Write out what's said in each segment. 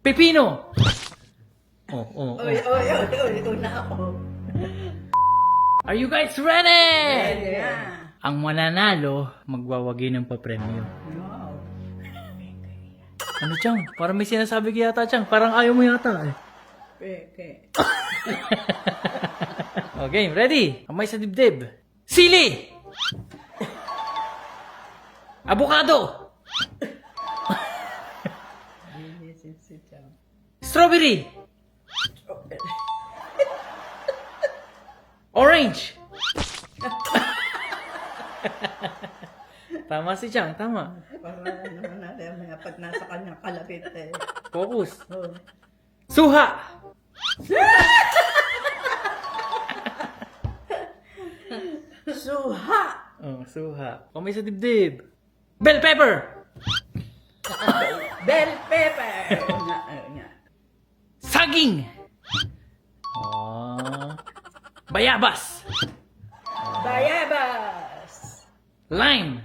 Pipino! Uy, una ako. Are you guys ready? Ready na. Ang mananalo, magwawagi ng papremyo. Wow. Ano, Chang? Parang may sinasabi ka yata, Chang. Parang ayaw mo yata, eh. Peke. Okay, ready? Kamay sa dibdib. Sili! Avocado! Strawberry! Orange! Tama si Chang, tama. Para naman natin mga pag nasa kanyang kalapit eh. Focus. Oh. Suha! Suha! Oh, suha. Kamay sa dibdib. Bell pepper! Bell pepper! Nga. Saging! Oh. Bayabas! Bayabas! Lime!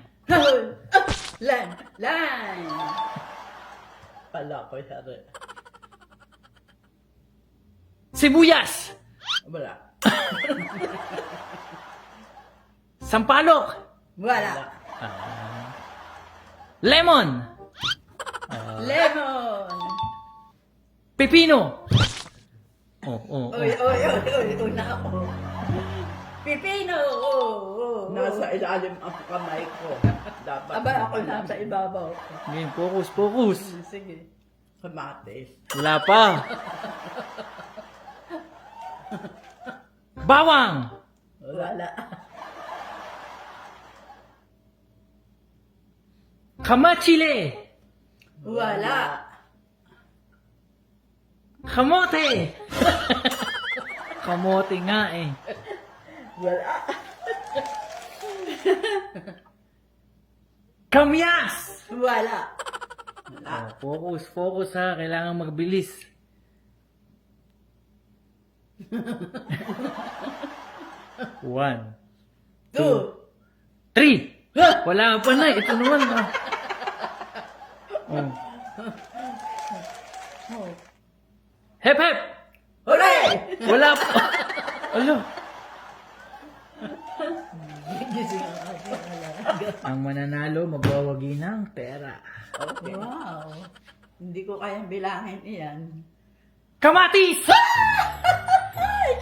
Lan! Pala ko sari. Sibuyas! Wala. Sampalok! Wala. Lemon! Lemon! Pipino! Uy, una ako. Pipino! Nasa ilalim ang kamay ko. Dapat. Aba, ako nasa ibabaw. Game, focus. Sige. Kamatis. Wala pa. Bawang! Wala. Kamachile! Wala. Kamote! Kamote nga eh. Wala. Kamyas! Wala. Focus ha. Kailangan magbilis. One, Two. three! Wala pa na. Ito naman. Oh. Hep hep! Hooray! Wala pa. Alo. Gising ang aking alaga. Ang mananalo, magwawagi ng pera. Okay. Wow. Hindi ko kayang bilangin iyan. Kamatis! Ay,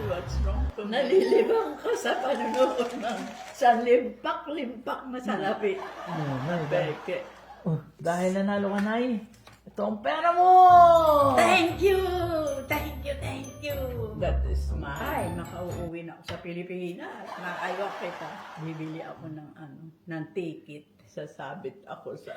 what's wrong to me? Nalilibang ka sa panunood ng sa limpak-limpak na salapi. Beke. Dahil nanalo ka na eh. Ito ang pera mo! Thank you! That is mine. Ay, makauuwi na ako sa Pilipinas. Nakayok kita. Bibili ako ng ticket. Sasabit ako sa